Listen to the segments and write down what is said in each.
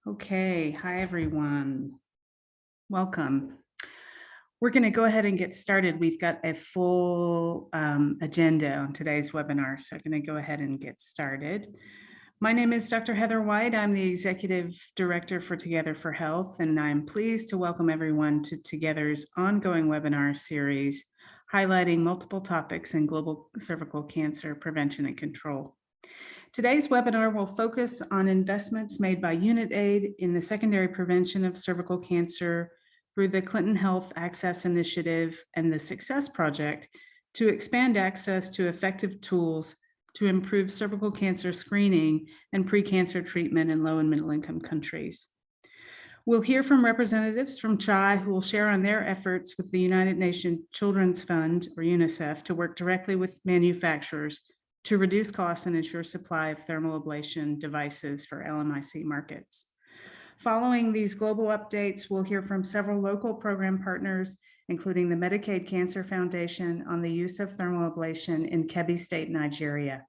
Okay, hi everyone. Welcome. We're going to go ahead and get started. We've got a full agenda on today's webinar, so I'm going to go ahead and get started. My name is Dr. Heather White. I'm the Executive Director for Together for Health, and I'm pleased to welcome everyone to Together's ongoing webinar series, highlighting multiple topics in global cervical cancer prevention and control. Today's webinar will focus on investments made by Unitaid in the secondary prevention of cervical cancer through the Clinton Health Access Initiative and the Success Project to expand access to effective tools to improve cervical cancer screening and precancer treatment in low and middle income countries. We'll hear from representatives from CHI who will share on their efforts with the United Nations Children's Fund, or UNICEF, to work directly with manufacturers to reduce costs and ensure supply of thermal ablation devices for LMIC markets. Following these global updates, we'll hear from several local program partners, including the Medicaid Cancer Foundation, on the use of thermal ablation in Kebbi State, Nigeria.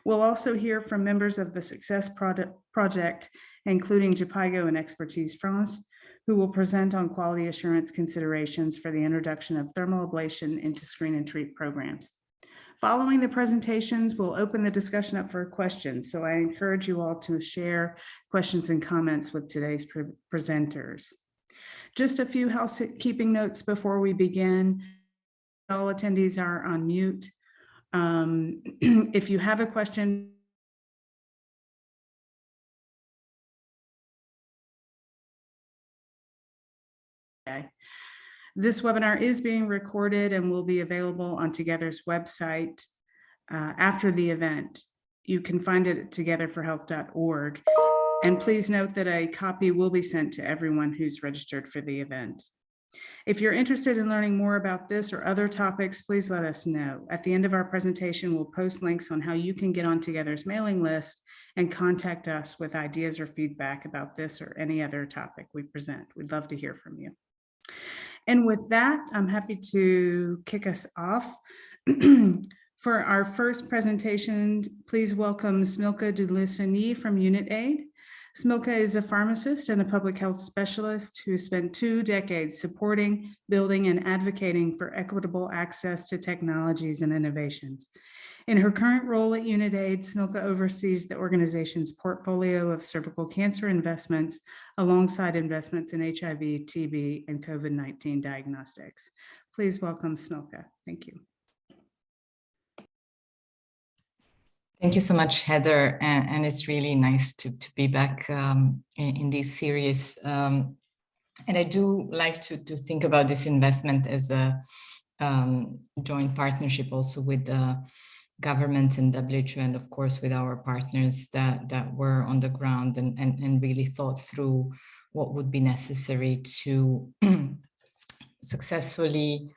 We'll also hear from members of the Success Project, including JPIGO and Expertise France, who will present on quality assurance considerations for the introduction of thermal ablation into screen and treat programs. Following the presentations, we'll open the discussion up for questions. So I encourage you all to share questions and comments with today's presenters. Just a few housekeeping notes before we begin. All attendees are on mute. If you have a question, this webinar is being recorded and will be available on Together's website after the event. You can find it at togetherforhealth.org. And please note that a copy will be sent to everyone who's registered for the event. If you're interested in learning more about this or other topics, please let us know. At the end of our presentation, we'll post links on how you can get on Together's mailing list and contact us with ideas or feedback about this or any other topic we present. We'd love to hear from you. And with that, I'm happy to kick us off. For our first presentation, please welcome Smilka de Lussigny from Unitaid. Smilka is a pharmacist and a public health specialist who spent 2 decades supporting, building, and advocating for equitable access to technologies and innovations. In her current role at Unitaid, Smilka oversees the organization's portfolio of cervical cancer investments alongside investments in HIV, TB, and COVID-19 diagnostics. Please welcome Smilka. Thank you. Thank you so much, Heather, and it's really nice to be back in this series. And I do like to think about this investment as a joint partnership also with the government and WHO, and of course with our partners that were on the ground and really thought through what would be necessary to successfully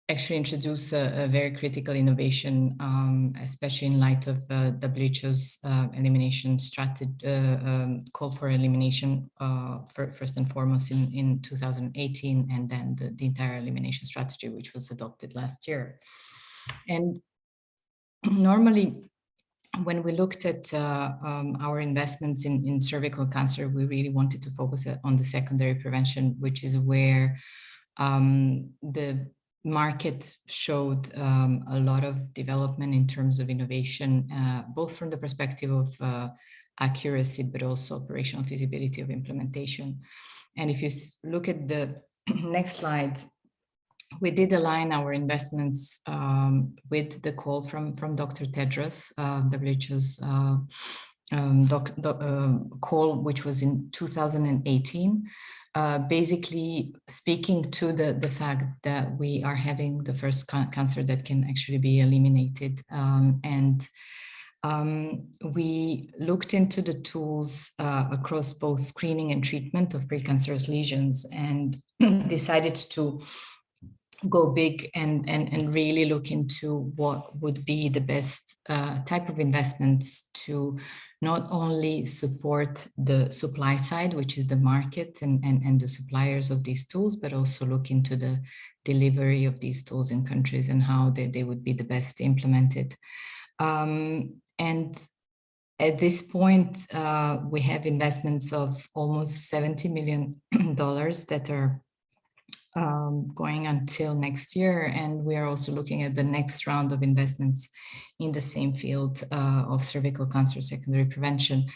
actually introduce a very critical innovation, especially in light of WHO's elimination strategy, call for elimination first and foremost in 2018, and then the entire elimination strategy, which was adopted last year. And normally, when we looked at our investments in cervical cancer, we really wanted to focus on the secondary prevention, which is where the market showed a lot of development in terms of innovation, both from the perspective of accuracy, but also operational feasibility of implementation. And if you look at the next slide, we did align our investments with the call from Dr. Tedros, WHO's call, which was in 2018. Basically speaking to the fact that we are having the first cancer that can actually be eliminated. We looked into the tools across both screening and treatment of precancerous lesions and decided to go big and really look into what would be the best type of investments to not only support the supply side, which is the market and the suppliers of these tools, but also look into the delivery of these tools in countries and how they would be the best implemented. And At this point, we have investments of almost $70 million that are going until next year. And we are also looking at the next round of investments in the same field of cervical cancer secondary prevention.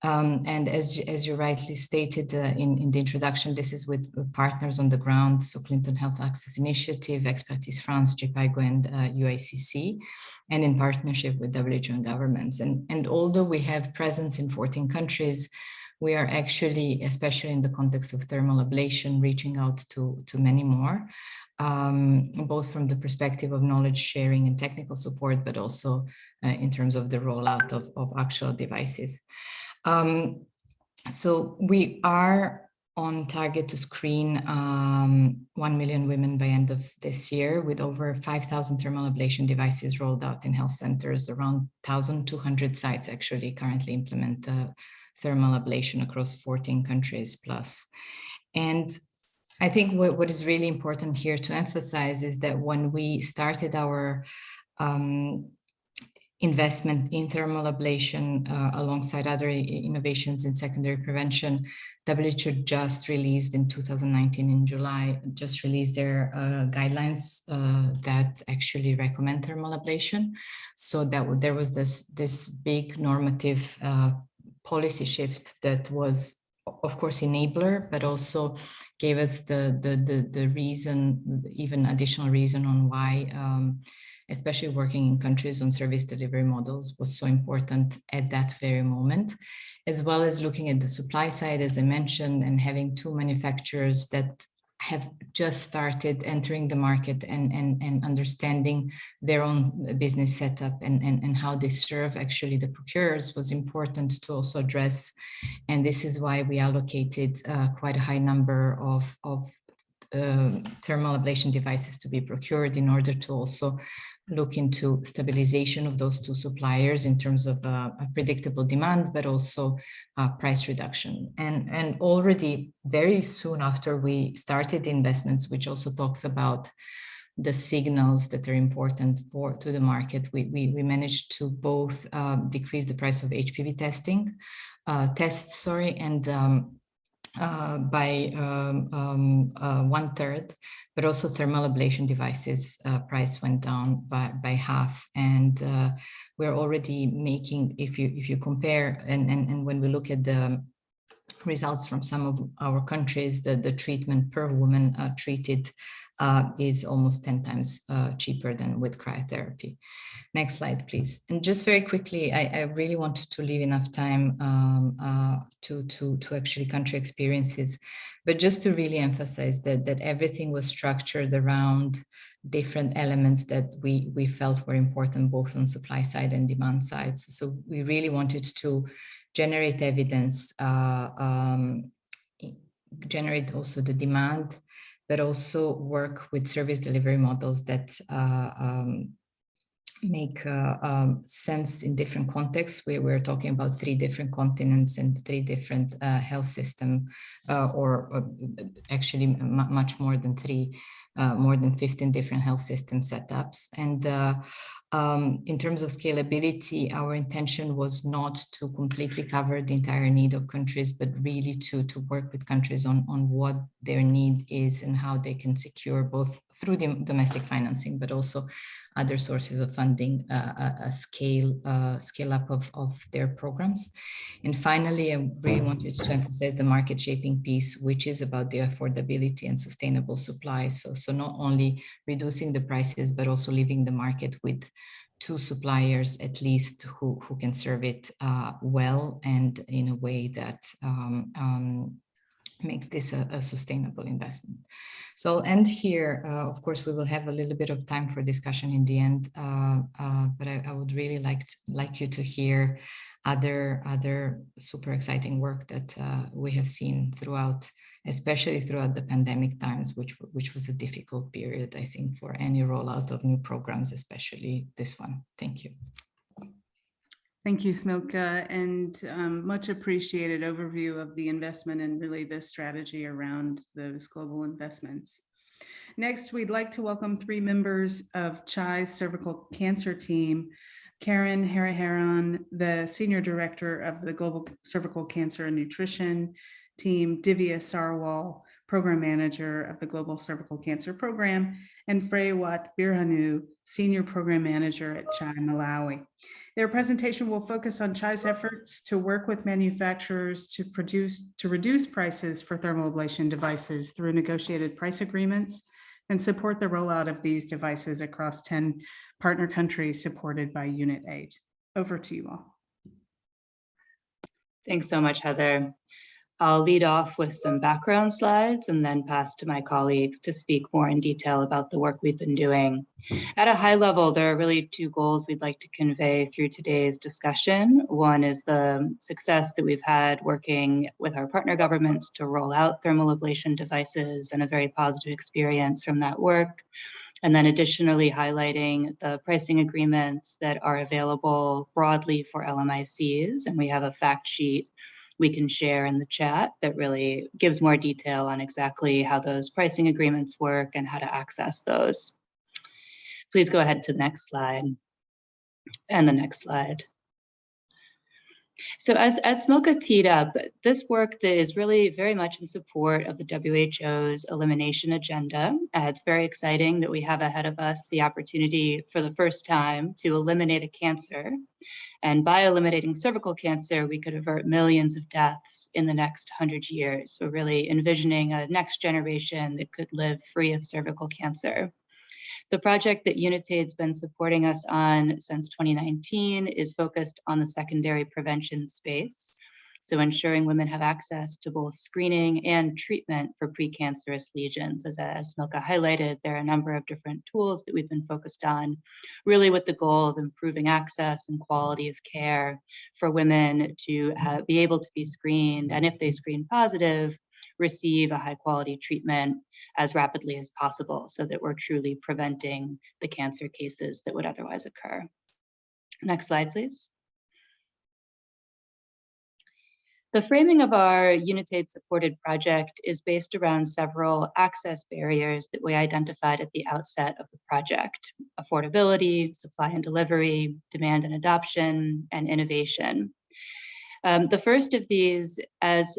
And as you rightly stated in the introduction, this is with partners on the ground, so Clinton Health Access Initiative, Expertise France, JPIGO, and UICC, and in partnership with WHO and governments. And although we have presence in 14 countries, we are actually, especially in the context of thermal ablation, reaching out to many more, both from the perspective of knowledge sharing and technical support, but also in terms of the rollout of actual devices. So we are on target to screen 1 million women by end of this year, with over 5,000 thermal ablation devices rolled out in health centers. Around 1,200 sites actually currently implement thermal ablation across 14 countries plus. And I think what is really important here to emphasize is that when we started our investment in thermal ablation alongside other innovations in secondary prevention, WHO just released in 2019 in July, just released their guidelines that actually recommend thermal ablation. So that there was this big normative policy shift that was, of course, enabler, but also gave us the reason, even additional reason on why especially working in countries on service delivery models was so important at that very moment, as well as looking at the supply side, as I mentioned, and having two manufacturers that have just started entering the market and understanding their own business setup and how they serve actually the procurers was important to also address. And this is why we allocated quite a high number of thermal ablation devices to be procured in order to also look into stabilization of those two suppliers in terms of a predictable demand, but also price reduction. And already very soon after we started the investments, which also talks about the signals that are important to the market, we managed to both decrease the price of HPV tests, and by 1/3, but also thermal ablation devices price went down by half. And we're already making, if you compare, and when we look at the results from some of our countries, the treatment per woman treated is almost 10 times cheaper than with cryotherapy. Next slide, please. And just very quickly, I really wanted to leave enough time to actually country experiences, but just to really emphasize that everything was structured around different elements that we felt were important, both on supply side and demand side. So we really wanted to generate evidence, generate also the demand, but also work with service delivery models that make sense in different contexts. We're talking about 3 different continents and 3 different health systems, or actually much more than 3, more than 15 different health system setups. And in terms of scalability, our intention was not to completely cover the entire need of countries, but really to work with countries on what their need is and how they can secure, both through the domestic financing, but also other sources of funding, a scale up of their programs. And finally, I really wanted to emphasize the market shaping piece, which is about the affordability and sustainable supply. So not only reducing the prices, but also leaving the market with 2 suppliers at least who can serve it well and in a way that makes this a sustainable investment. So I'll end here. Of course, we will have a little bit of time for discussion in the end, but I would really like you to hear other super exciting work that we have seen throughout, especially throughout the pandemic times, which was a difficult period, I think, for any rollout of new programs, especially this one. Thank you. Thank you, Smilka, and much appreciated overview of the investment and really the strategy around those global investments. Next, we'd like to welcome 3 members of CHAI's cervical cancer team. Karen Hariharan, the Senior Director of the Global Cervical Cancer and Nutrition Team, Divya Sarwal, Program Manager of the Global Cervical Cancer Program, and Freyawat Birhanu, Senior Program Manager at CHAI Malawi. Their presentation will focus on CHAI's efforts to work with manufacturers to reduce prices for thermal ablation devices through negotiated price agreements and support the rollout of these devices across 10 partner countries supported by Unitaid. Over to you all. Thanks so much, Heather. I'll lead off with some background slides and then pass to my colleagues to speak more in detail about the work we've been doing. At a high level, there are really two goals we'd like to convey through today's discussion. One is the success that we've had working with our partner governments to roll out thermal ablation devices and a very positive experience from that work. And then additionally highlighting the pricing agreements that are available broadly for LMICs. And we have a fact sheet we can share in the chat that really gives more detail on exactly how those pricing agreements work and how to access those. Please go ahead to the next slide and the next slide. So as Smilka teed up, this work that is really very much in support of the WHO's elimination agenda. It's very exciting that we have ahead of us the opportunity for the first time to eliminate a cancer. And by eliminating cervical cancer, we could avert millions of deaths in the next 100 years. We're really envisioning a next generation that could live free of cervical cancer. The project that Unitaid's been supporting us on since 2019 is focused on the secondary prevention space. So ensuring women have access to both screening and treatment for precancerous lesions. As Smilka highlighted, there are a number of different tools that we've been focused on, really with the goal of improving access and quality of care for women to be able to be screened, and if they screen positive, receive a high quality treatment as rapidly as possible so that we're truly preventing the cancer cases that would otherwise occur. Next slide, please. The framing of our Unitaid supported project is based around several access barriers that we identified at the outset of the project: affordability, supply and delivery, demand and adoption, and innovation. The first of these, as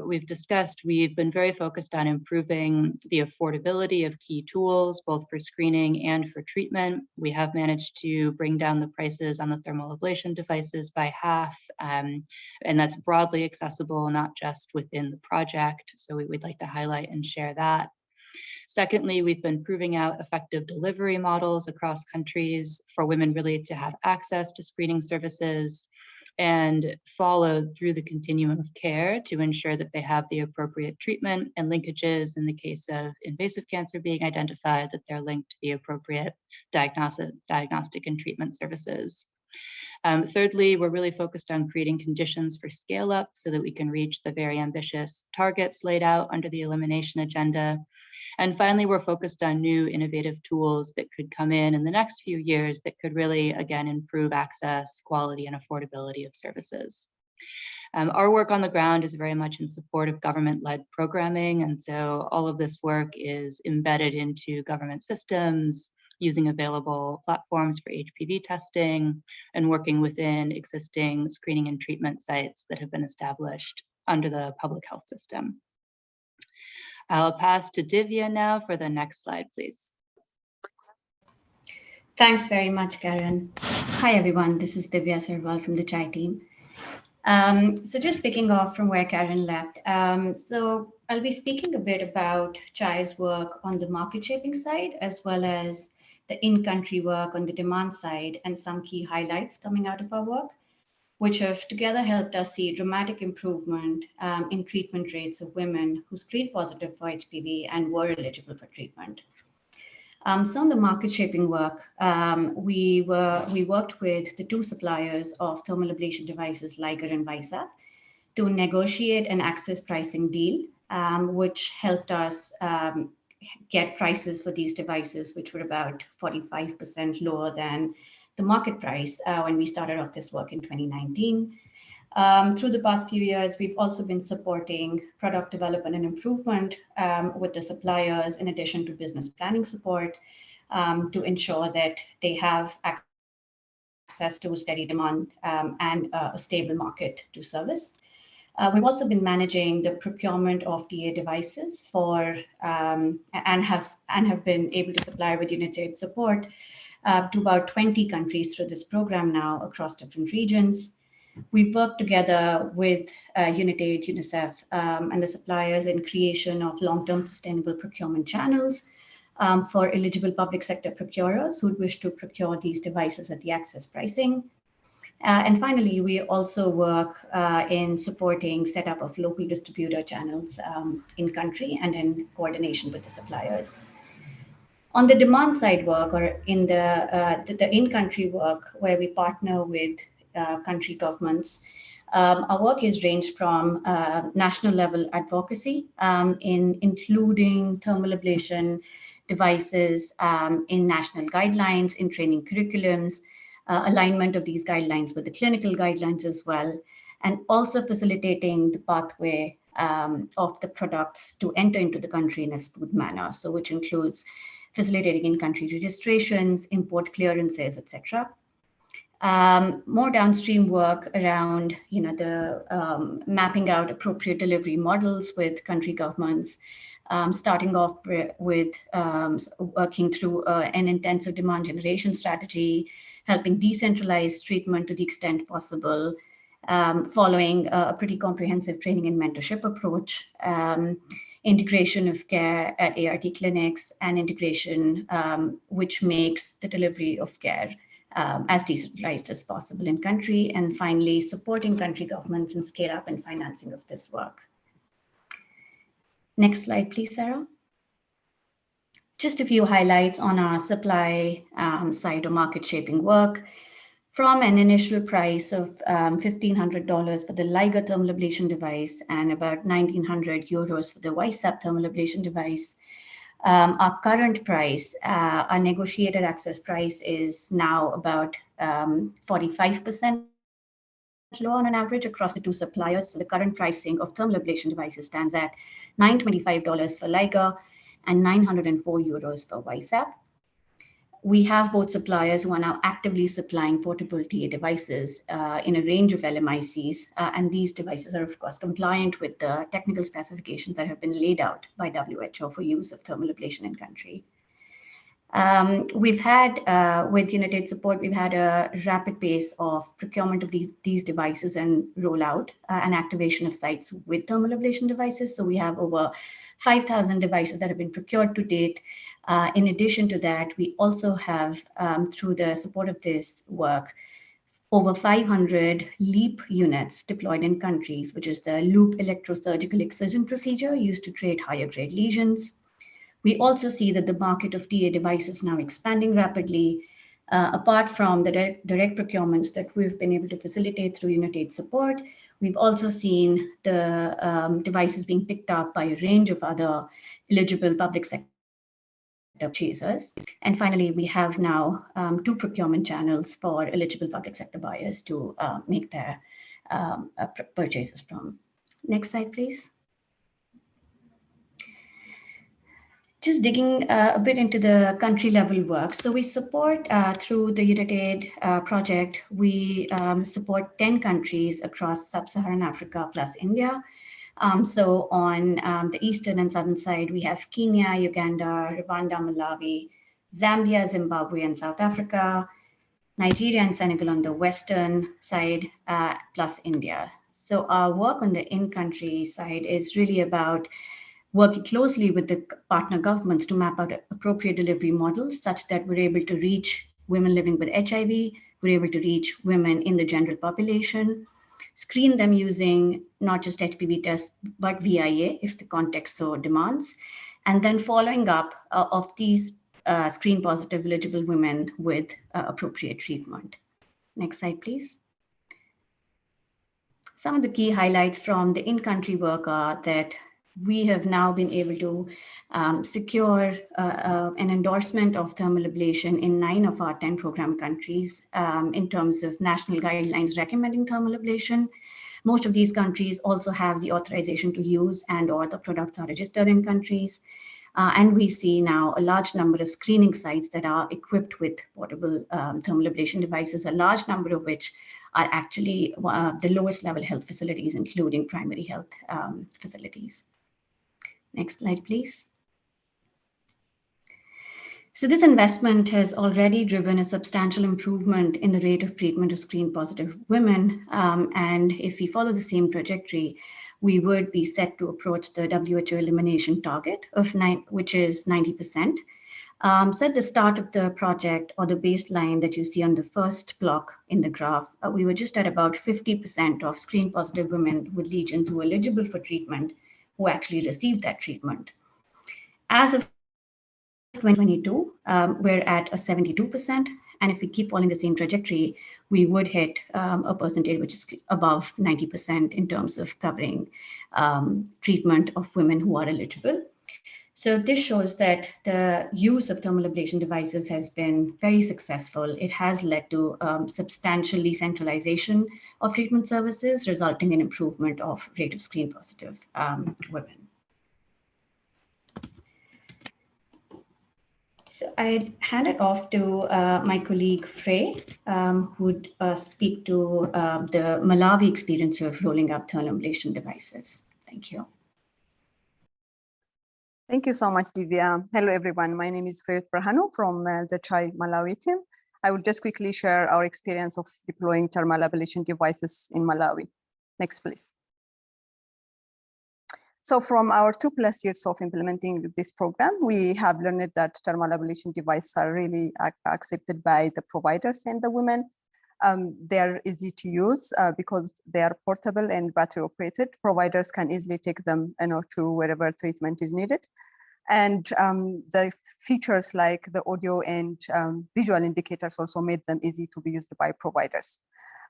we've discussed, we've been very focused on improving the affordability of key tools, both for screening and for treatment. We have managed to bring down the prices on the thermal ablation devices by half, and that's broadly accessible, not just within the project. So we'd like to highlight and share that. Secondly, we've been proving out effective delivery models across countries for women really to have access to screening services and followed through the continuum of care to ensure that they have the appropriate treatment and linkages in the case of invasive cancer being identified, that they're linked to the appropriate diagnostic and treatment services. Thirdly, we're really focused on creating conditions for scale up so that we can reach the very ambitious targets laid out under the elimination agenda. And finally, we're focused on new innovative tools that could come in the next few years that could really, again, improve access, quality, and affordability of services. Our work on the ground is very much in support of government-led programming, and so all of this work is embedded into government systems, using available platforms for HPV testing, and working within existing screening and treatment sites that have been established under the public health system. I'll pass to Divya now for the next slide, please. Thanks very much, Karen. Hi, everyone. This is Divya Sarwal from the CHAI team. So just picking off from where Karen left. So I'll be speaking a bit about CHAI's work on the market shaping side, as well as the in-country work on the demand side, and some key highlights coming out of our work, which have together helped us see dramatic improvement in treatment rates of women who screened positive for HPV and were eligible for treatment. So on the market shaping work, we worked with the two suppliers of thermal ablation devices, Liger and Visa, to negotiate an access pricing deal, which helped us get prices for these devices, which were about 45% lower than the market price when we started off this work in 2019. Through the past few years, we've also been supporting product development and improvement with the suppliers, in addition to business planning support, to ensure that they have access to steady demand and a stable market to service. We've also been managing the procurement of TA devices for and have been able to supply with Unitaid support to about 20 countries through this program now across different regions. We've worked together with Unitaid, UNICEF, and the suppliers in creation of long-term sustainable procurement channels for eligible public sector procurers who wish to procure these devices at the access pricing. And finally, we also work in supporting setup of local distributor channels in country and in coordination with the suppliers. On the demand side work, or in the in-country work, where we partner with country governments, our work is ranged from national level advocacy in including thermal ablation devices in national guidelines, in training curriculums, alignment of these guidelines with the clinical guidelines as well, and also facilitating the pathway of the products to enter into the country in a smooth manner. So which includes facilitating in-country registrations, import clearances, etc. More downstream work around, the mapping out appropriate delivery models with country governments, starting off with working through an intensive demand generation strategy, helping decentralize treatment to the extent possible, following a pretty comprehensive training and mentorship approach, integration of care at ART clinics, and integration which makes the delivery of care as decentralized as possible in country, and finally supporting country governments in scale up and financing of this work. Next slide, please, Sarah. Just a few highlights on our supply side of market shaping work. From an initial price of $1,500 for the Liga thermal ablation device and about 1,900 euros for the YSAP thermal ablation device, our current price, our negotiated access price, is now about 45% lower on an average across the two suppliers. So the current pricing of thermal ablation devices stands at $925 for Liga and 904 euros for YSAP. We have both suppliers who are now actively supplying portable TA devices in a range of LMICs, and these devices are, of course, compliant with the technical specifications that have been laid out by WHO for use of thermal ablation in country. We've had, with Unitaid support, we've had a rapid pace of procurement of these devices and rollout and activation of sites with thermal ablation devices. So we have over 5,000 devices that have been procured to date. In addition to that, we also have, through the support of this work, over 500 LEAP units deployed in countries, which is the loop electrosurgical excision procedure used to treat higher grade lesions. We also see that the market of TA devices now expanding rapidly. Apart from the direct procurements that we've been able to facilitate through Unitaid support, we've also seen the devices being picked up by a range of other eligible public sector purchasers. And finally, we have now 2 procurement channels for eligible public sector buyers to make their purchases from. Next slide, please. Just digging a bit into the country level work. So we support through the Unitaid project, we support 10 countries across sub-Saharan Africa plus India. So on the eastern and southern side, we have Kenya, Uganda, Rwanda, Malawi, Zambia, Zimbabwe, and South Africa, Nigeria and Senegal on the western side, plus India. So our work on the in-country side is really about working closely with the partner governments to map out appropriate delivery models such that we're able to reach women living with HIV, we're able to reach women in the general population, screen them using not just HPV tests, but VIA if the context so demands, and then following up of these screen positive eligible women with appropriate treatment. Next slide, please. Some of the key highlights from the in-country work are that we have now been able to secure an endorsement of thermal ablation in 9 of our 10 program countries in terms of national guidelines recommending thermal ablation. Most of these countries also have the authorization to use and/or the products are registered in countries. And we see now a large number of screening sites that are equipped with portable thermal ablation devices, a large number of which are actually the lowest level health facilities, including primary health facilities. Next slide, please. So this investment has already driven a substantial improvement in the rate of treatment of screen-positive women. And if we follow the same trajectory, we would be set to approach the WHO elimination target of which is 90%. So at the start of the project, or the baseline that you see on the first block in the graph, we were just at about 50% of screen-positive women with lesions who were eligible for treatment who actually received that treatment. As of 2022, we're at a 72%. And if we keep following the same trajectory, we would hit a percentage which is above 90% in terms of covering treatment of women who are eligible. So this shows that the use of thermal ablation devices has been very successful. It has led to substantial decentralization of treatment services, resulting in improvement of rate of screen-positive women. So I'd hand it off to my colleague Frey, who'd speak to the Malawi experience of rolling out thermal ablation devices. Thank you. Thank you so much, Divya. Hello, everyone. My name is Frey Prahanu from the CHAI Malawi team. I will just quickly share our experience of deploying thermal ablation devices in Malawi. Next, please. So from our 2+ years of implementing this program, we have learned that thermal ablation devices are really accepted by the providers and the women. They are easy to use because they are portable and battery operated. Providers can easily take them to wherever treatment is needed. And the features like the audio and visual indicators also made them easy to be used by providers.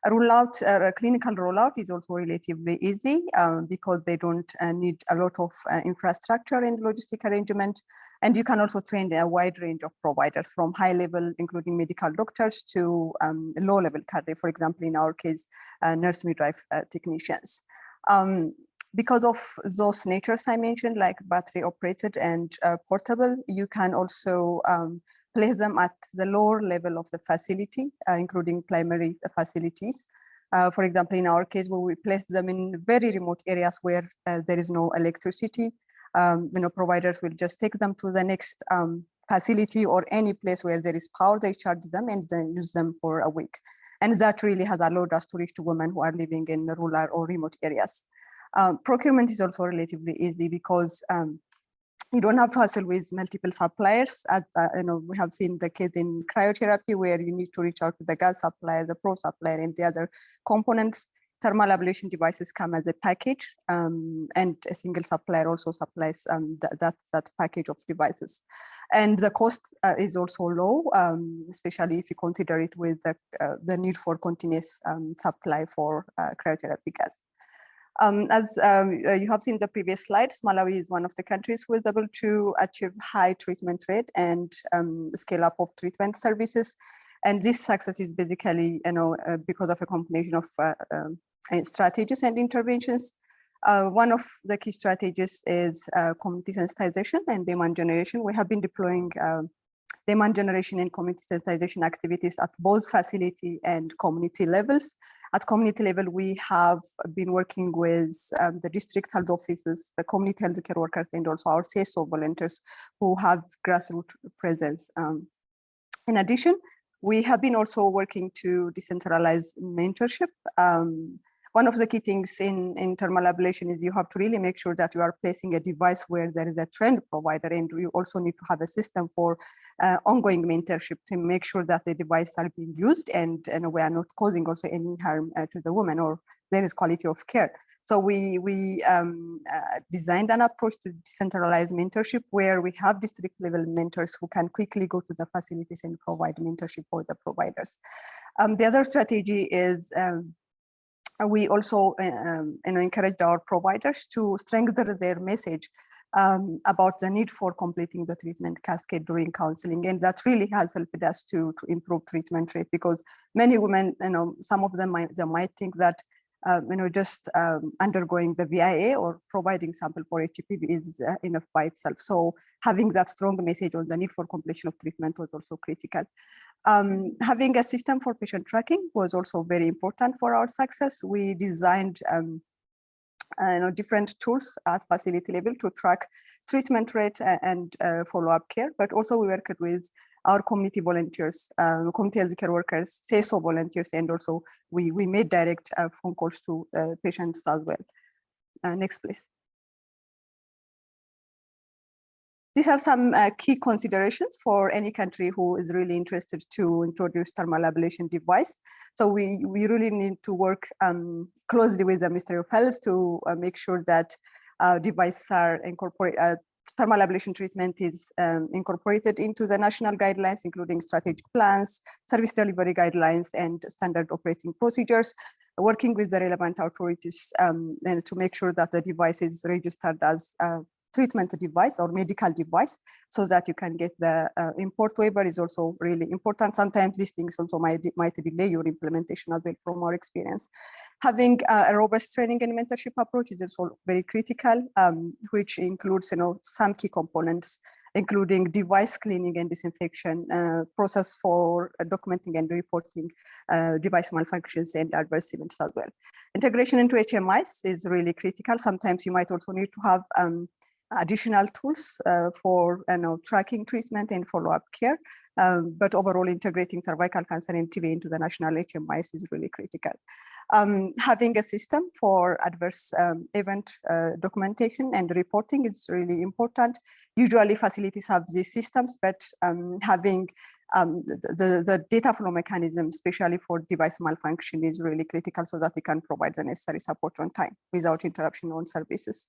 A clinical rollout is also relatively easy because they don't need a lot of infrastructure and logistic arrangement. And you can also train a wide range of providers from high level, including medical doctors, to low level cardiac, for example, in our case, nurse midwife technicians. Because of those natures I mentioned, like battery operated and portable, you can also place them at the lower level of the facility, including primary facilities. For example, in our case, where we place them in very remote areas where there is no electricity, providers will just take them to the next facility or any place where there is power, they charge them and then use them for a week. And that really has allowed us to reach to women who are living in rural or remote areas. Procurement is also relatively easy because you don't have to hassle with multiple suppliers. As we have seen the case in cryotherapy where you need to reach out to the gas supplier, the pro supplier, and the other components. Thermal ablation devices come as a package, and a single supplier also supplies that package of devices. And the cost is also low, especially if you consider it with the need for continuous supply for cryotherapy gas. As you have seen the previous slides, Malawi is one of the countries who is able to achieve high treatment rate and scale up of treatment services. And this success is basically, because of a combination of strategies and interventions. One of the key strategies is community sensitization and demand generation. We have been deploying demand generation and community sensitization activities at both facility and community levels. At community level, we have been working with the district health offices, the community health care workers, and also our CSO volunteers who have grassroots presence. In addition, we have been also working to decentralize mentorship. One of the key things in thermal ablation is you have to really make sure that you are placing a device where there is a trained provider, and you also need to have a system for ongoing mentorship to make sure that the devices are being used and we are not causing also any harm to the woman, or there is quality of care. So we designed an approach to decentralized mentorship where we have district level mentors who can quickly go to the facilities and provide mentorship for the providers. The other strategy is we also encouraged our providers to strengthen their message about the need for completing the treatment cascade during counseling. And that really has helped us to improve treatment rate, because many women, some of them might think that just undergoing the VIA or providing sample for HPV is enough by itself. So having that strong message on the need for completion of treatment was also critical. Having a system for patient tracking was also very important for our success. We designed different tools at facility level to track treatment rate and follow-up care, but also we worked with our community volunteers, community healthcare workers, CSO volunteers, and also we made direct phone calls to patients as well. Next, please. These are some key considerations for any country who is really interested to introduce thermal ablation device. So we really need to work closely with the Ministry of Health to make sure that devices are incorporated. Thermal ablation treatment is incorporated into the national guidelines, including strategic plans, service delivery guidelines, and standard operating procedures, working with the relevant authorities and to make sure that the device is registered as a treatment device or medical device so that you can get the import waiver is also really important. Sometimes these things also might delay your implementation as well from our experience. Having a robust training and mentorship approach is also very critical, which includes some key components, including device cleaning and disinfection, process for documenting and reporting device malfunctions and adverse events as well. Integration into HMIs is really critical. Sometimes you might also need to have additional tools for tracking treatment and follow-up care. But overall, integrating cervical cancer and TB into the national HMIs is really critical. Having a system for adverse event documentation and reporting is really important. Usually facilities have these systems, but having the data flow mechanism, especially for device malfunction, is really critical so that we can provide the necessary support on time without interruption on services.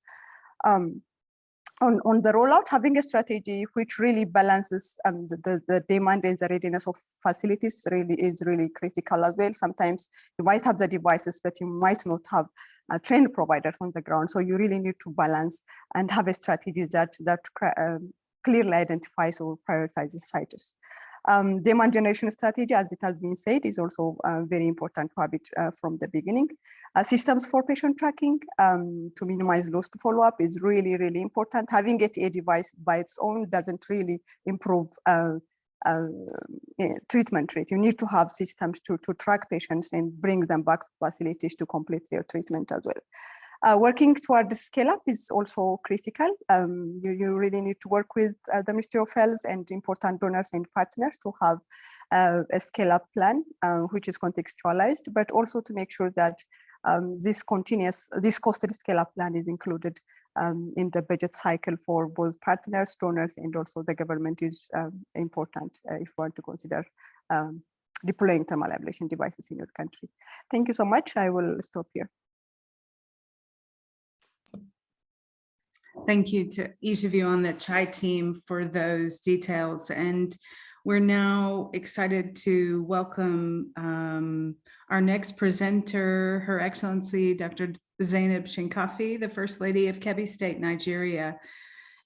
On the rollout, having a strategy which really balances the demand and the readiness of facilities is really critical as well. Sometimes you might have the devices, but you might not have trained providers on the ground. So you really need to balance and have a strategy that clearly identifies or prioritizes sites. Demand generation strategy, as it has been said, is also very important to have it from the beginning. Systems for patient tracking to minimize loss to follow-up is really, really important. Having a device by its own doesn't really improve treatment rate. You need to have systems to track patients and bring them back to facilities to complete their treatment as well. Working toward the scale-up is also critical. You really need to work with the Ministry of Health and important donors and partners to have a scale-up plan, which is contextualized, but also to make sure that this costed scale-up plan is included in the budget cycle for both partners, donors, and also the government is important if you want to consider deploying thermal ablation devices in your country. Thank you so much. I will stop here. Thank you to each of you on the CHAI team for those details. And we're now excited to welcome our next presenter, Her Excellency, Dr. Zainab Shinkafi, the First Lady of Kebbi State, Nigeria,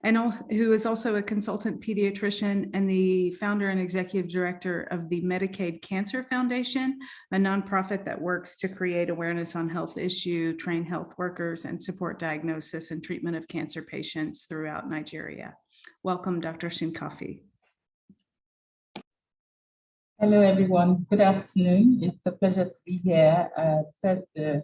and who is also a consultant pediatrician and the founder and executive director of the Unitaid Cancer Foundation, a nonprofit that works to create awareness on health issue, train health workers, and support diagnosis and treatment of cancer patients throughout Nigeria. Welcome, Dr. Shinkafi. Hello, everyone. Good afternoon. It's a pleasure to be here. I've heard the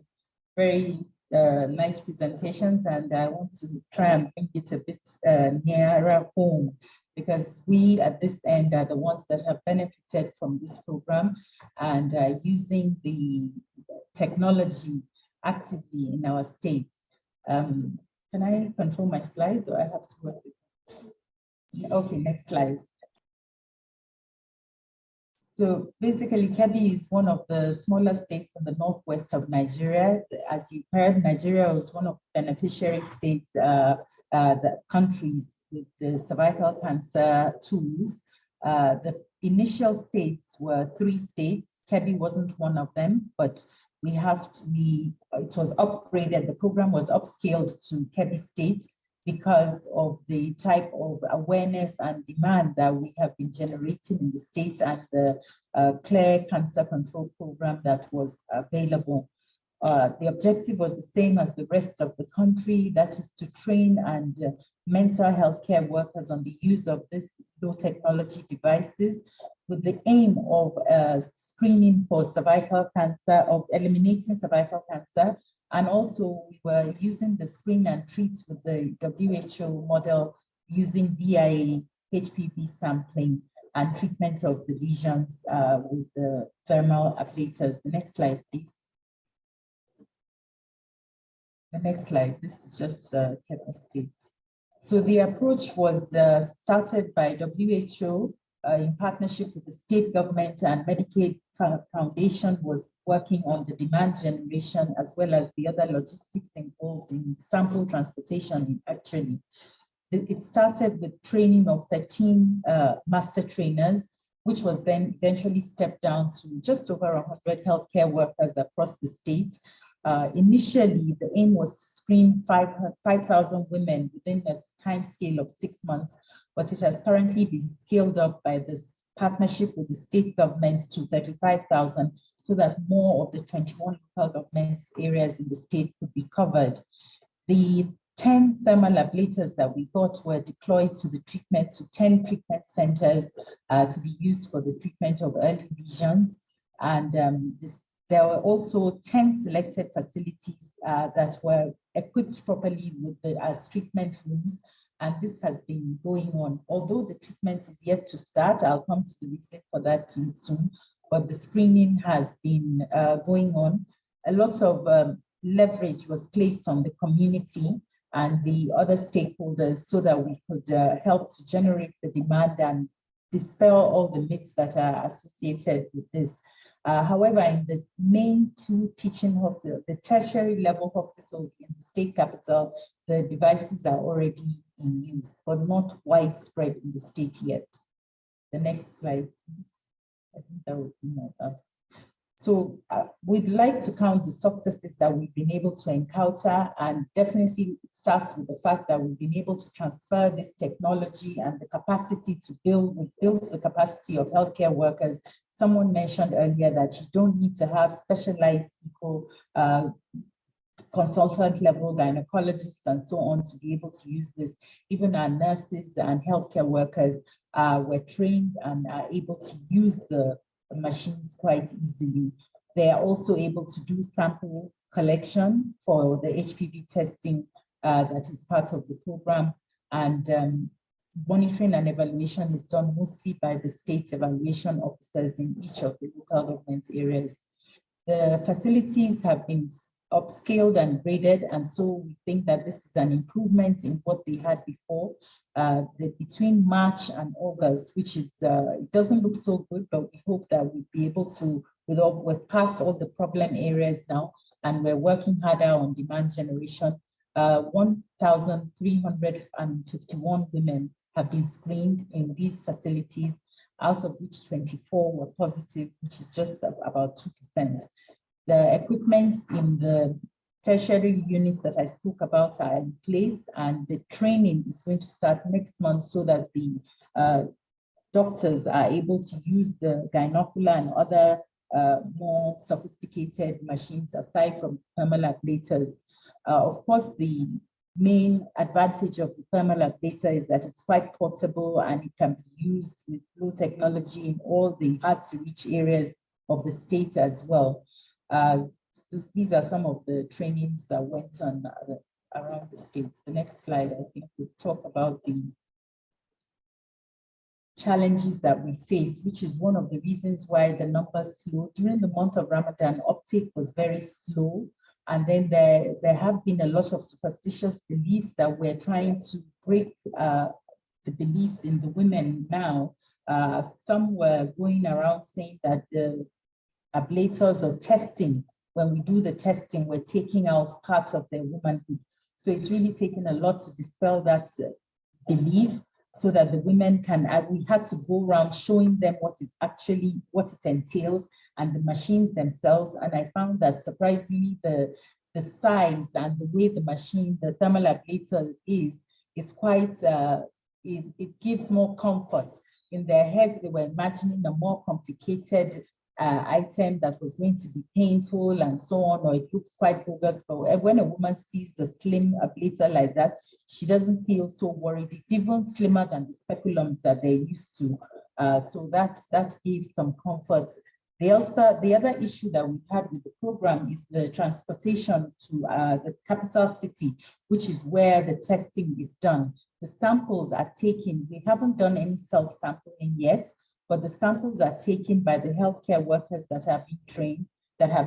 very nice presentations, and I want to try and bring it a bit nearer home, because we at this end are the ones that have benefited from this program and are using the technology actively in our states. Can I control my slides, or I have to work with it? Okay, next slide. So basically, Kebbi is one of the smaller states in the northwest of Nigeria. As you heard, Nigeria was one of the beneficiary states, the countries with the cervical cancer tools. The initial states were 3 states. Kebbi wasn't one of them, but it was upgraded. The program was upscaled to Kebbi State because of the type of awareness and demand that we have been generating in the state and the clear cancer control program that was available. The objective was the same as the rest of the country, that is to train and mental health care workers on the use of these low technology devices with the aim of screening for cervical cancer, of eliminating cervical cancer. And also we were using the screen and treat with the WHO model using BIA HPV sampling and treatment of the lesions with the thermal ablators. The next slide, please. The next slide, this is just Kebbi State. So the approach was started by WHO in partnership with the state government, and Medicaid Foundation was working on the demand generation as well as the other logistics involved in sample transportation actually. It started with training of 13 master trainers, which was then eventually stepped down to just over 100 healthcare workers across the state. Initially, the aim was to screen 5,000 women within a time scale of 6 months, but it has currently been scaled up by this partnership with the state government to 35,000, so that more of the 21 local government areas in the state could be covered. The 10 thermal ablators that we got were deployed to the treatment, to 10 treatment centers to be used for the treatment of early lesions. And there were also 10 selected facilities that were equipped properly with as treatment rooms. And this has been going on. Although the treatment is yet to start, I'll come to the reason for that soon, but the screening has been going on. A lot of leverage was placed on the community and the other stakeholders so that we could help to generate the demand and dispel all the myths that are associated with this. However, in the main 2 teaching hospitals, the tertiary level hospitals in the state capital, the devices are already in use, but not widespread in the state yet. The next slide, please. I think that would be my last. So we'd like to count the successes that we've been able to encounter, and definitely it starts with the fact that we've been able to transfer this technology and the capacity to build. We built the capacity of healthcare workers. Someone mentioned earlier that you don't need to have specialized people, consultant level gynecologists and so on to be able to use this. Even our nurses and healthcare workers were trained and are able to use the machines quite easily. They are also able to do sample collection for the HPV testing that is part of the program. And monitoring and evaluation is done mostly by the state evaluation officers in each of the local government areas. The facilities have been upscaled and graded, and so we think that this is an improvement in what they had before. Between March and August, which is, it doesn't look so good, but we hope that we'll be able to, we're past all the problem areas now, and we're working harder on demand generation. 1,351 women have been screened in these facilities, out of which 24 were positive, which is just about 2%. The equipment in the tertiary units that I spoke about are in place, and the training is going to start next month so that the doctors are able to use the gynocular and other more sophisticated machines aside from thermal ablators. Of course, the main advantage of the thermal ablator is that it's quite portable and it can be used with low technology in all the hard-to-reach areas of the state as well. These are some of the trainings that went on around the states. The next slide, I think, we'll talk about the challenges that we face, which is one of the reasons why the numbers slow. During the month of Ramadan, uptake was very slow. And then there have been a lot of superstitious beliefs that we're trying to break the beliefs in the women now. Some were going around saying that the ablators or testing, when we do the testing, we're taking out parts of their womanhood. So it's really taken a lot to dispel that belief so that the women can, we had to go around showing them what is actually, what it entails, and the machines themselves. And I found that surprisingly, the size and the way the machine, the thermal ablator is quite, it gives more comfort. In their heads, they were imagining a more complicated item that was going to be painful and so on, or it looks quite bogus. But when a woman sees a slim ablator like that, she doesn't feel so worried. It's even slimmer than the speculums that they're used to. So that gives some comfort. The other issue that we had with the program is the transportation to the capital city, which is where the testing is done. The samples are taken. We haven't done any self-sampling yet, but the samples are taken by the healthcare workers that have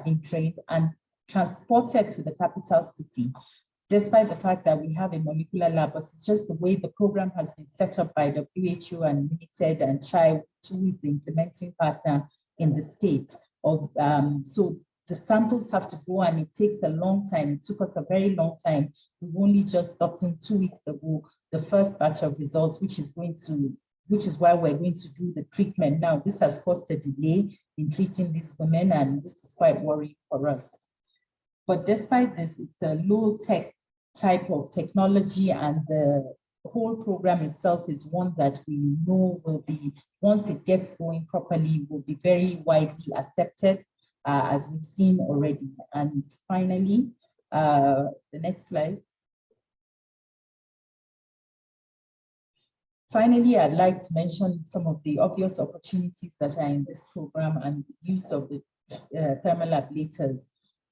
been trained and transported to the capital city. Despite the fact that we have a molecular lab, but it's just the way the program has been set up by WHO and Unitaid and CHI, who is the implementing partner in the state. So the samples have to go, and it takes a long time. It took us a very long time. We've only just gotten 2 weeks ago the first batch of results, which is why we're going to do the treatment now. This has caused a delay in treating these women, and this is quite worrying for us. But despite this, it's a low-tech type of technology, and the whole program itself is one that we know will be, once it gets going properly, will be very widely accepted, as we've seen already. And finally, the next slide. Finally, I'd like to mention some of the obvious opportunities that are in this program and the use of the thermal ablators.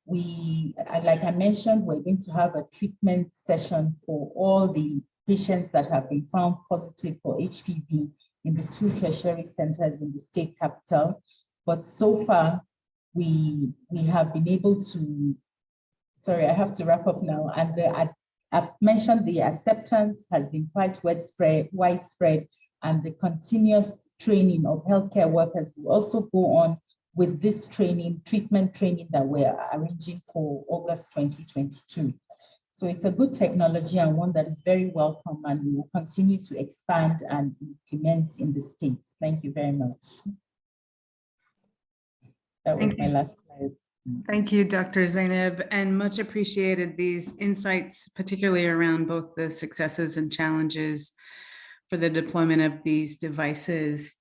Like I mentioned, we're going to have a treatment session for all the patients that have been found positive for HPV in the 2 tertiary centers in the state capital. But so far, we have been able to, sorry, I have to wrap up now. And I've mentioned the acceptance has been quite widespread, and the continuous training of healthcare workers will also go on with this treatment training that we're arranging for August 2022. So it's a good technology and one that is very welcome, and we will continue to expand and implement in the States. Thank you very much. That was my last slide. Thank you, Dr. Zainab, and much appreciated these insights, particularly around both the successes and challenges for the deployment of these devices.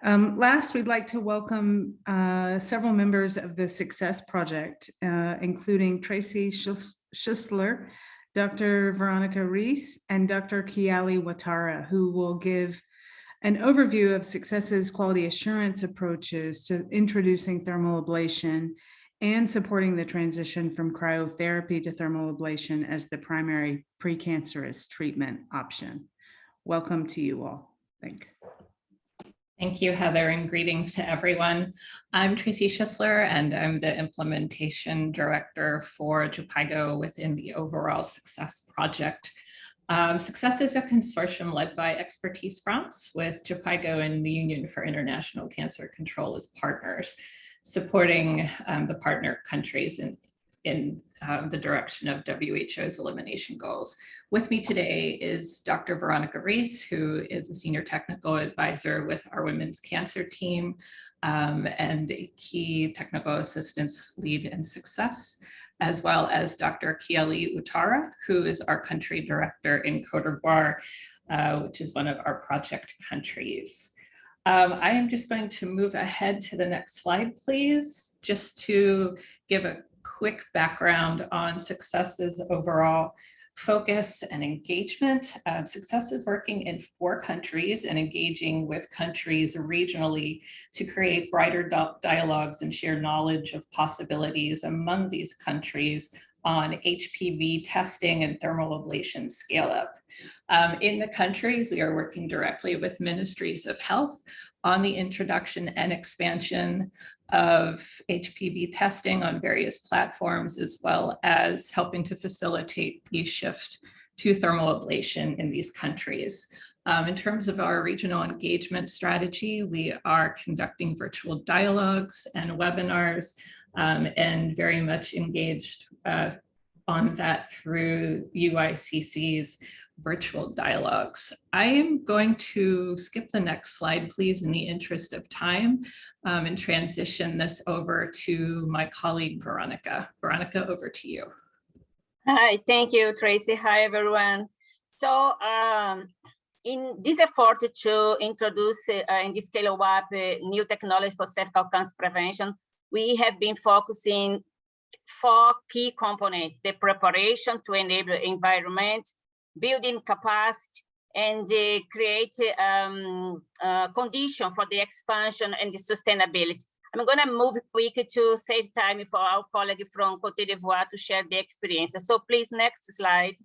Last, we'd like to welcome several members of the Success Project, including Tracy Schisler, Dr. Veronica Reese, and Dr. Kiali Watara, who will give an overview of Success's quality assurance approaches to introducing thermal ablation and supporting the transition from cryotherapy to thermal ablation as the primary precancerous treatment option. Welcome to you all. Thanks. Thank you, Heather, and greetings to everyone. I'm Tracy Schisler, and I'm the Implementation Director for JPIGO within the overall Success Project. Success is a consortium led by Expertise France, with JPIGO and the Union for International Cancer Control as partners, supporting the partner countries in the direction of WHO's elimination goals. With me today is Dr. Veronica Reese, who is a senior technical advisor with our women's cancer team and a key technical assistance lead in Success, as well as Dr. Kiali Utara, who is our country director in Cote d'Ivoire, which is one of our project countries. I am just going to move ahead to the next slide, please, just to give a quick background on Success's overall focus and engagement. Success is working in 4 countries and engaging with countries regionally to create brighter dialogues and share knowledge of possibilities among these countries on HPV testing and thermal ablation scale up. In the countries, we are working directly with ministries of health on the introduction and expansion of HPV testing on various platforms, as well as helping to facilitate the shift to thermal ablation in these countries. In terms of our regional engagement strategy, we are conducting virtual dialogues and webinars and very much engaged on that through UICC's virtual dialogues. I am going to skip the next slide, please, in the interest of time, and transition this over to my colleague, Veronica. Veronica, over to you. Hi, thank you, Tracy. Hi, everyone. So in this effort to introduce and scale up new technology for cervical cancer prevention, we have been focusing 4 key components: the preparation to enable environment, building capacity, and create condition for the expansion and the sustainability. I'm going to move quick to save time for our colleague from Côte d'Ivoire to share the experience. So please, next slide.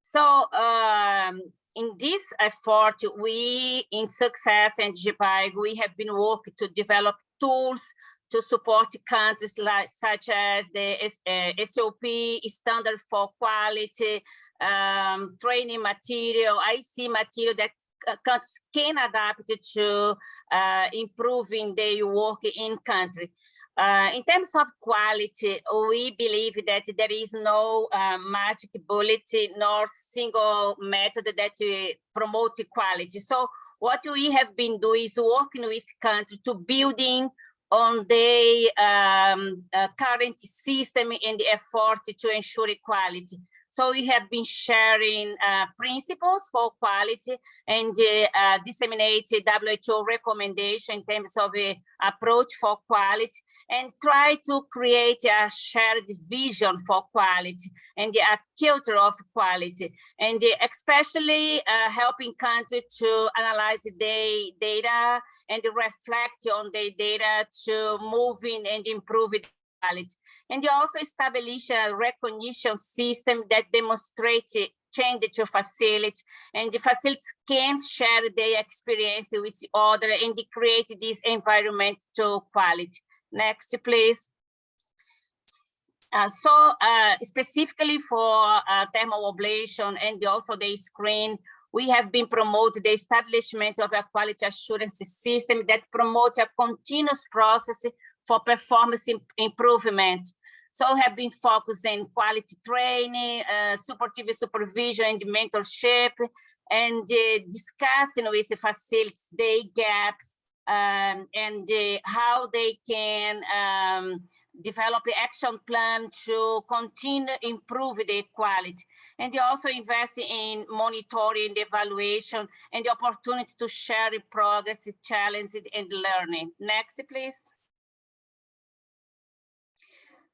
So in this effort, we in Success and JPIG, we have been working to develop tools to support countries such as the SOP, standard for quality, training material, IC material that countries can adapt to improving their work in country. In terms of quality, we believe that there is no magic bullet nor single method that promote quality. So what we have been doing is working with countries to building on the current system and the effort to ensure quality. So we have been sharing principles for quality and disseminate WHO recommendation in terms of approach for quality, and try to create a shared vision for quality and a culture of quality, and especially helping countries to analyze the data and reflect on the data to move in and improve the quality. And also establish a recognition system that demonstrates change to facility, and the facilities can share their experience with others and create this environment to quality. Next, please. Specifically for thermal ablation and also the screen, we have been promoting the establishment of a quality assurance system that promotes a continuous process for performance improvement. So we have been focusing quality training, supportive supervision and mentorship, and discussing with the facilities the gaps and how they can develop an action plan to continue improve the quality. And they also invest in monitoring, evaluation, and the opportunity to share progress, challenges, and learning. Next, please.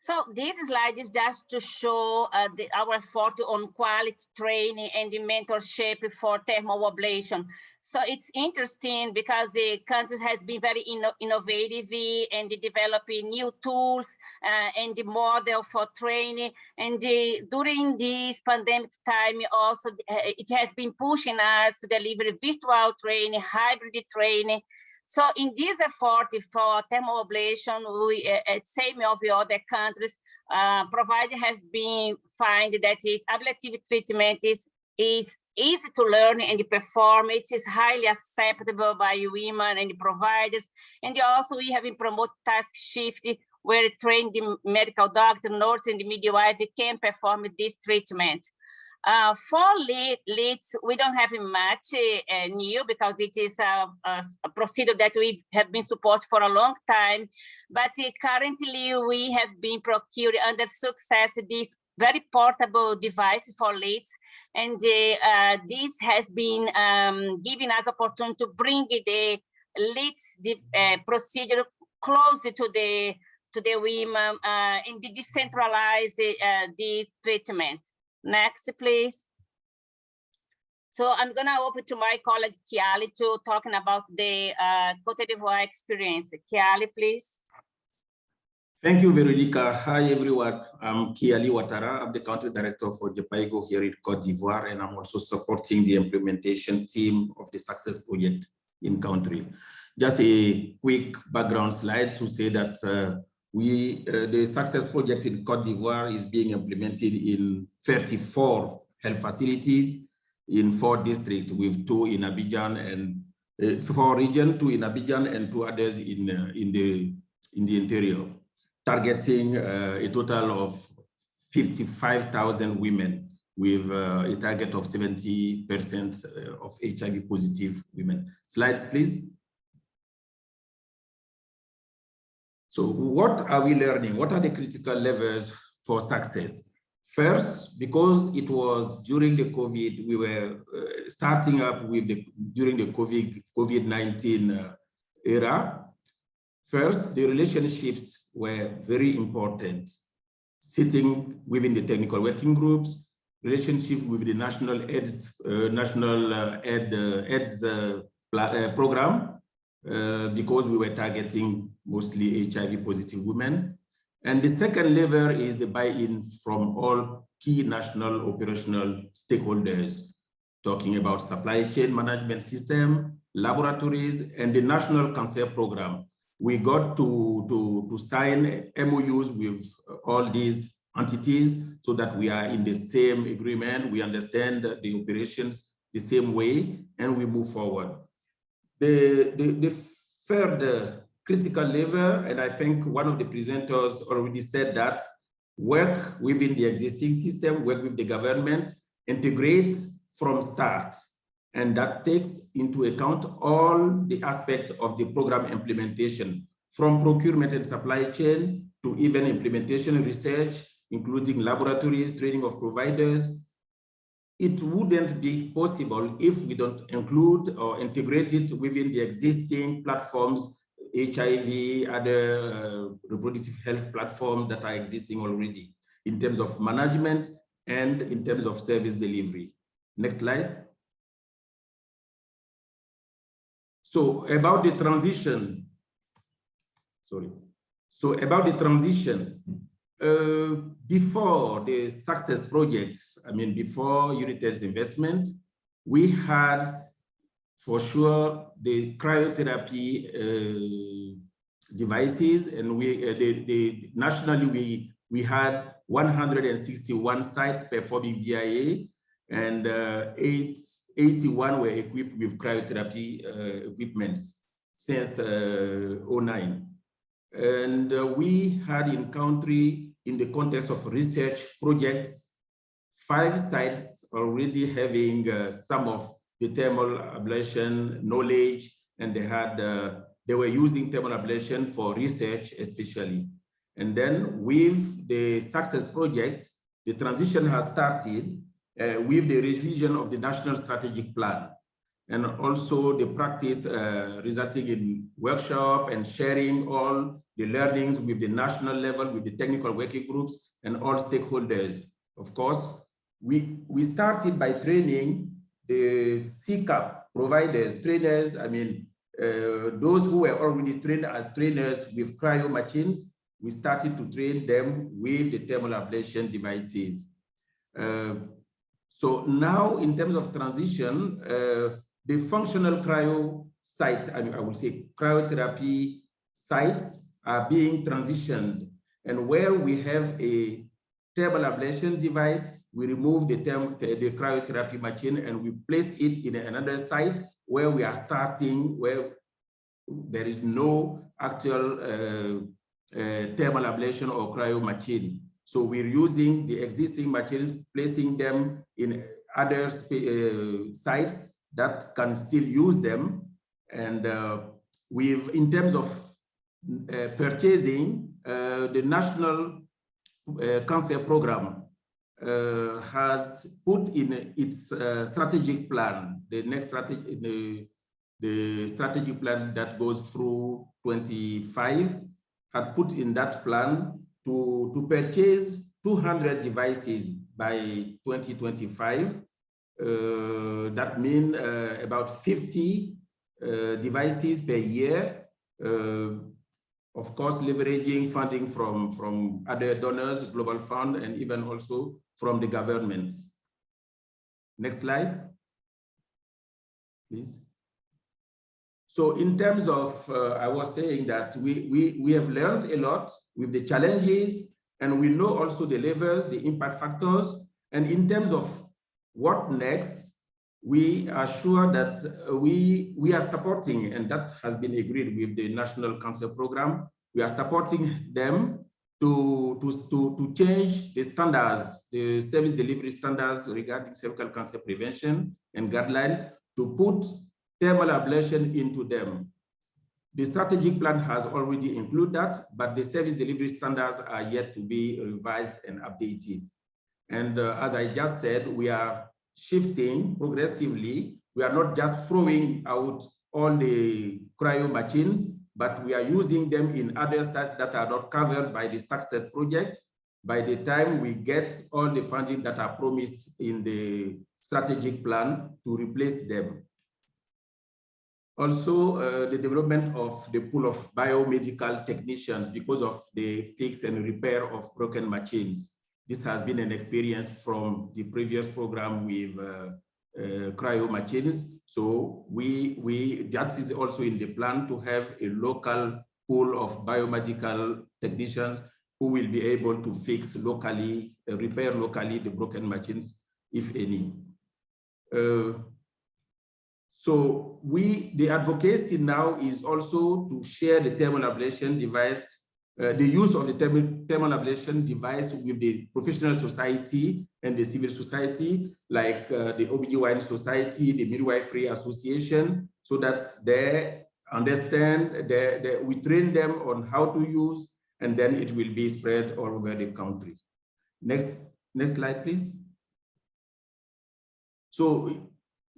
So this slide is just to show our effort on quality training and the mentorship for thermal ablation. So it's interesting because the country has been very innovative and developing new tools and the model for training. And during this pandemic time also, it has been pushing us to deliver virtual training, hybrid training. So in this effort for thermal ablation, we, same of the other countries, provider has been find that ablative treatment is easy to learn and perform. It is highly acceptable by women and providers. And also we have been promote task shift where trained medical doctor, nurse, and midwife can perform this treatment. For leads, we don't have much new because it is a procedure that we have been supported for a long time. But currently, we have been procured under Success this very portable device for leads, and this has been giving us opportunity to bring the leads procedure closer to the women and decentralize this treatment. Next, please. So I'm gonna over to my colleague Kiali to talking about the Côte d'Ivoire experience. Kiali, please. Thank you, Veronica. Hi, everyone. I'm Kiali Ouattara. I'm the country director for JPIGO here in Côte d'Ivoire, and I'm also supporting the implementation team of the Success project in country. Just a quick background slide to say that the Success project in Côte d'Ivoire is being implemented in 34 health facilities in 4 districts, with 2 in Abidjan and 4 regions, 2 in Abidjan and 2 others in the interior, targeting a total of 55,000 women with a target of 70% of HIV positive women. Slides, please. So what are we learning? What are the critical levers for success? First, because it was during the COVID, we were starting up with during the COVID-19 era. First, the relationships were very important. Sitting within the technical working groups, relationship with the national AIDS program, because we were targeting mostly HIV positive women. And the second lever is the buy-in from all key national operational stakeholders, talking about supply chain management system, laboratories, and the national cancer program. We got to sign MOUs with all these entities so that we are in the same agreement, we understand the operations the same way, and we move forward. The third critical lever, and I think one of the presenters already said that, work within the existing system, work with the government, integrate from start. And that takes into account all the aspects of the program implementation, from procurement and supply chain to even implementation and research, including laboratories, training of providers. It wouldn't be possible if we don't include or integrate it within the existing platforms, HIV, other reproductive health platforms that are existing already in terms of management and in terms of service delivery. Next slide. So about the transition, before the success projects, I mean, before Unitaid's investment, we had for sure the cryotherapy devices, and nationally we had 161 sites performing VIA, and 81 were equipped with cryotherapy equipments since 2009. And we had in country, in the context of research projects, 5 sites already having some of the thermal ablation knowledge, and they were using thermal ablation for research especially. And then with the success project, the transition has started with the revision of the national strategic plan, and also the practice resulting in workshop and sharing all the learnings with the national level, with the technical working groups and all stakeholders. Of course, we started by training the CCAP providers, trainers, I mean, those who were already trained as trainers with cryo machines. We started to train them with the thermal ablation devices. So now in terms of transition, the functional cryo site, I would say cryotherapy sites are being transitioned. And where we have a thermal ablation device, we remove the cryotherapy machine and we place it in another site where we are starting, where there is no actual thermal ablation or cryo machine. So we're using the existing machines, placing them in other sites that can still use them. And in terms of purchasing, the National Cancer Program has put in its strategic plan, the next strategy, the strategic plan that goes through 25, had put in that plan to purchase 200 devices by 2025. That means about 50 devices per year. Of course, leveraging funding from other donors, Global Fund, and even also from the government. Next slide, please. So in terms of, I was saying that we have learned a lot with the challenges, and we know also the levers, the impact factors. And in terms of what next, we are sure that we are supporting, and that has been agreed with the National Cancer Program. We are supporting them to change the standards, the service delivery standards regarding cervical cancer prevention and guidelines, to put thermal ablation into them. The strategic plan has already included that, but the service delivery standards are yet to be revised and updated. And as I just said, we are shifting progressively. We are not just throwing out all the cryo machines, but we are using them in other sites that are not covered by the success project. By the time we get all the funding that are promised in the strategic plan to replace them. Also, the development of the pool of biomedical technicians because of the fix and repair of broken machines. This has been an experience from the previous program with cryo machines. So that is also in the plan to have a local pool of biomedical technicians who will be able to fix locally, repair locally the broken machines, if any. So the advocacy now is also to share the thermal ablation device, the use of the thermal ablation device with the professional society and the civil society, like the OBGYN Society, the Midwifery Association, so that they understand, we train them on how to use, and then it will be spread all over the country. Next slide, please. So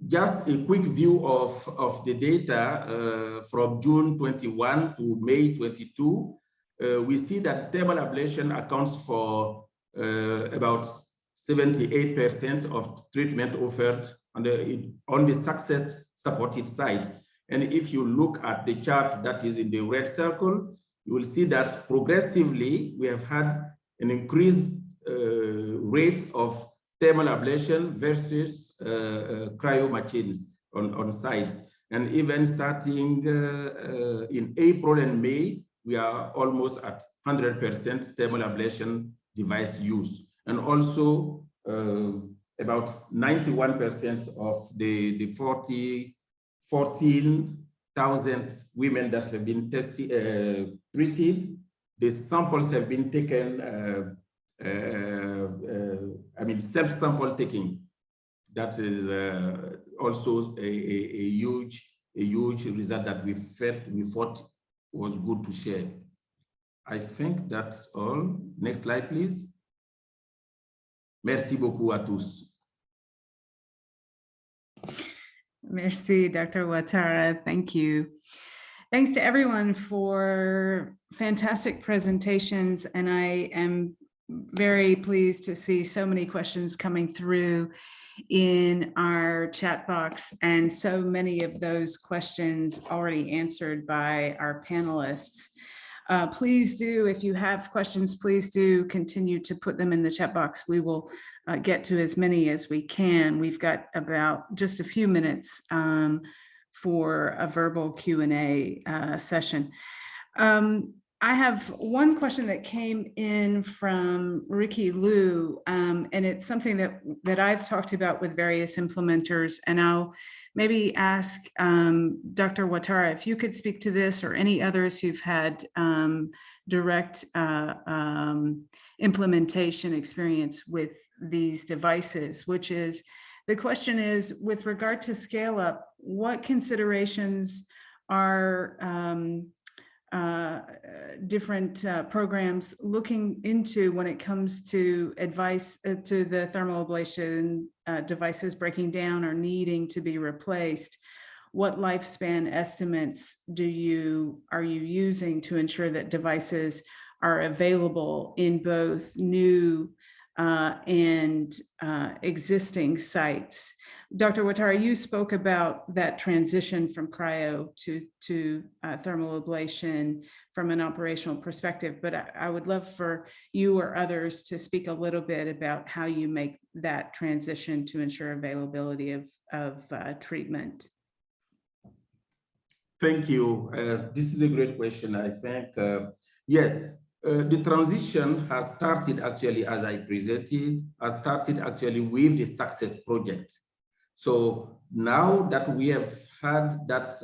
just a quick view of the data from June 21 to May 22. We see that thermal ablation accounts for about 78% of treatment offered on the success supported sites. And if you look at the chart that is in the red circle, you will see that progressively we have had an increased rate of thermal ablation versus cryo machines on sites. And even starting in April and May, we are almost at 100% thermal ablation device use. And also about 91% of the 14,000 women that have been treated, the samples have been taken, self-sample taking. That is also a huge result that we thought was good to share. I think that's all. Next slide, please. Merci beaucoup à tous. Merci, Dr. Ouattara. Thank you. Thanks to everyone for fantastic presentations. And I am very pleased to see so many questions coming through in our chat box, and so many of those questions already answered by our panelists. Please do, if you have questions, please do continue to put them in the chat box. We will get to as many as we can. We've got about just a few minutes for a verbal Q&A session. I have one question that came in from Ricky Liu, and it's something that I've talked about with various implementers, and I'll maybe ask Dr. Ouattara if you could speak to this, or any others who've had direct implementation experience with these devices, which is, the question is, with regard to scale up, what considerations are different programs looking into when it comes to advice to the thermal ablation devices breaking down or needing to be replaced? What lifespan estimates are you using to ensure that devices are available in both new and existing sites? Dr. Ouattara, you spoke about that transition from cryo to thermal ablation from an operational perspective, but I would love for you or others to speak a little bit about how you make that transition to ensure availability of treatment. Thank you. This is a great question. I think, yes, the transition has started actually, as I presented, with the success project. So now that we have had that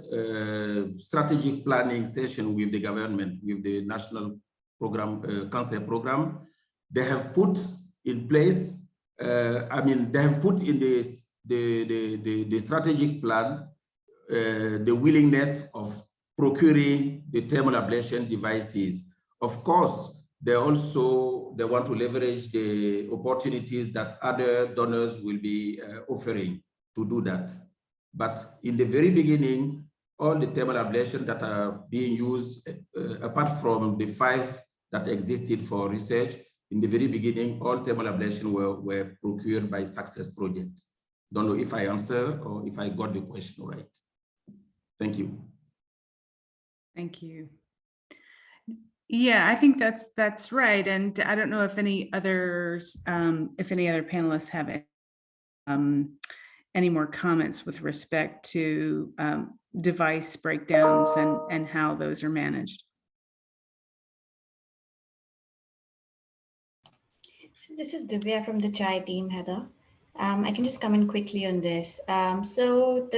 strategic planning session with the government, with the national program, cancer program, they have put in place, they have put in the strategic plan the willingness of procuring the thermal ablation devices. Of course, they want to leverage the opportunities that other donors will be offering to do that. But in the very beginning, all the thermal ablation that are being used, apart from the 5 that existed for research, in the very beginning, all thermal ablation were procured by success projects. Don't know if I answer or if I got the question right. Thank you. Thank you. Yeah, I think that's right. And I don't know if any others, if any other panelists have any more comments with respect to device breakdowns and how those are managed. So this is Divya from the CHAI team, Heather. I can just come in quickly on this. So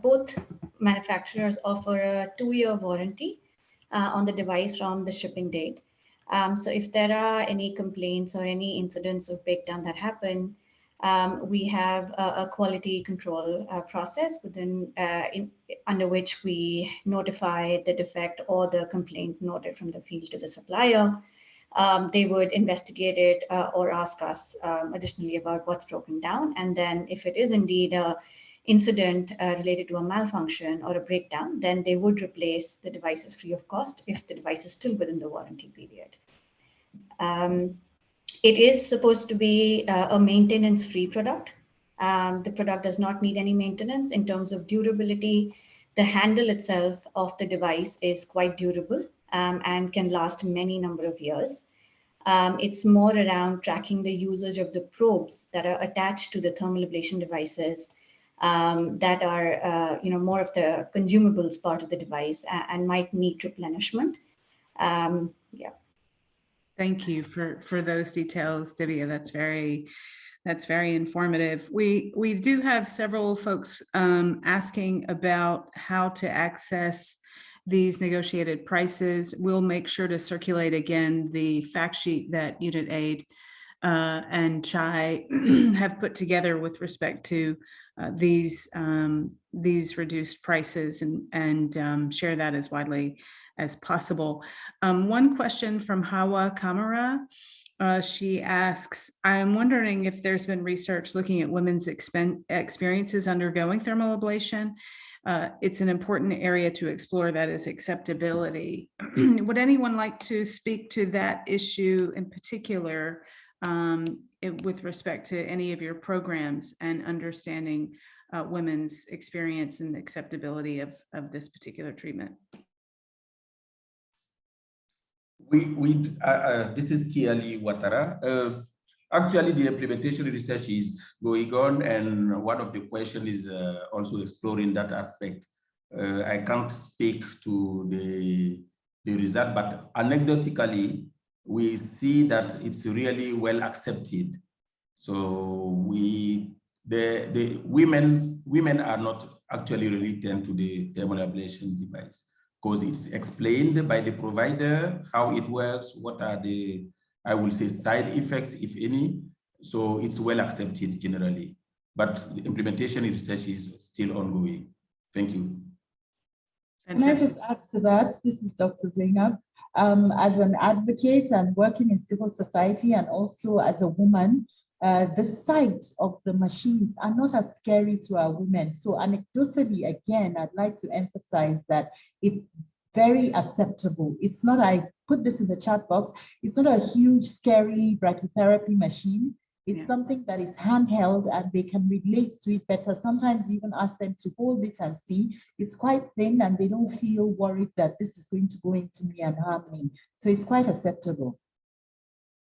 both manufacturers offer a 2-year warranty on the device from the shipping date. So if there are any complaints or any incidents of breakdown that happen, we have a quality control process under which we notify the defect or the complaint noted from the field to the supplier. They would investigate it or ask us additionally about what's broken down. And then if it is indeed an incident related to a malfunction or a breakdown, then they would replace the devices free of cost if the device is still within the warranty period. It is supposed to be a maintenance-free product. The product does not need any maintenance. In terms of durability, the handle itself of the device is quite durable and can last many number of years. It's more around tracking the usage of the probes that are attached to the thermal ablation devices that are more of the consumables part of the device and might need replenishment. Yeah. Thank you for those details, Divya. That's very informative. We do have several folks asking about how to access these negotiated prices. We'll make sure to circulate again the fact sheet that Unitaid and CHAI have put together with respect to these reduced prices and share that as widely as possible. One question from Hawa Kamara. She asks, I'm wondering if there's been research looking at women's experiences undergoing thermal ablation. It's an important area to explore, that is acceptability. Would anyone like to speak to that issue in particular with respect to any of your programs and understanding women's experience and acceptability of this particular treatment? This is Kiali Ouattara. Actually, the implementation research is going on, and one of the questions is also exploring that aspect. I can't speak to the result, but anecdotally, we see that it's really well accepted. So the women are not actually related to the thermal ablation device, because it's explained by the provider how it works, what are the, I will say, side effects, if any. So it's well accepted generally, but the implementation research is still ongoing. Thank you. Can I just add to that? This is Dr. Zainab. As an advocate and working in civil society and also as a woman, the sight of the machines are not as scary to our women. So anecdotally, again, I'd like to emphasize that it's very acceptable. It's not, I put this in the chat box, it's not a huge, scary brachytherapy machine. It's something that is handheld and they can relate to it better. Sometimes you even ask them to hold it and see. It's quite thin and they don't feel worried that this is going to go into me and harm me. So it's quite acceptable.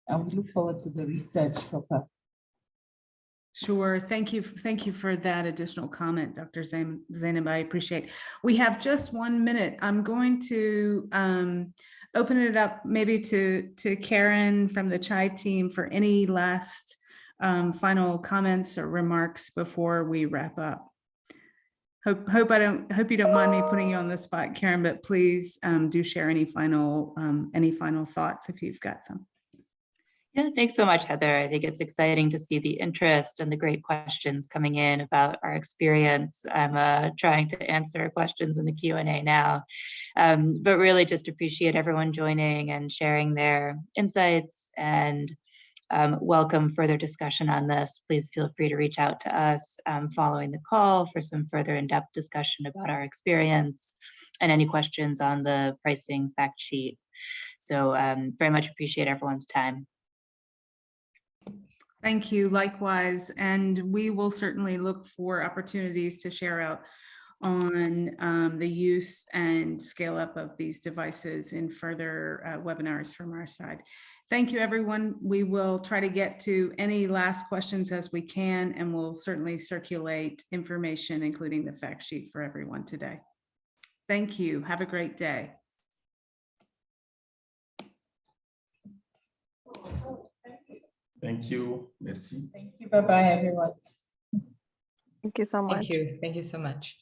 And we look forward to the research proper. Sure. Thank you for that additional comment, Dr. Zainab. I appreciate it. We have just 1 minute. I'm going to open it up maybe to Karen from the CHAI team for any last final comments or remarks before we wrap up. Hope you don't mind me putting you on the spot, Karen, but please do share any final thoughts if you've got some. Yeah, thanks so much, Heather. I think it's exciting to see the interest and the great questions coming in about our experience. I'm trying to answer questions in the Q&A now, but really just appreciate everyone joining and sharing their insights, and welcome further discussion on this. Please feel free to reach out to us following the call for some further in-depth discussion about our experience and any questions on the pricing fact sheet. So very much appreciate everyone's time. Thank you, likewise. And we will certainly look for opportunities to share out on the use and scale up of these devices in further webinars from our side. Thank you, everyone. We will try to get to any last questions as we can, and we'll certainly circulate information, including the fact sheet, for everyone today. Thank you. Have a great day. Thank you. Merci. Thank you. Bye-bye, everyone. Thank you so much. Thank you. Thank you so much.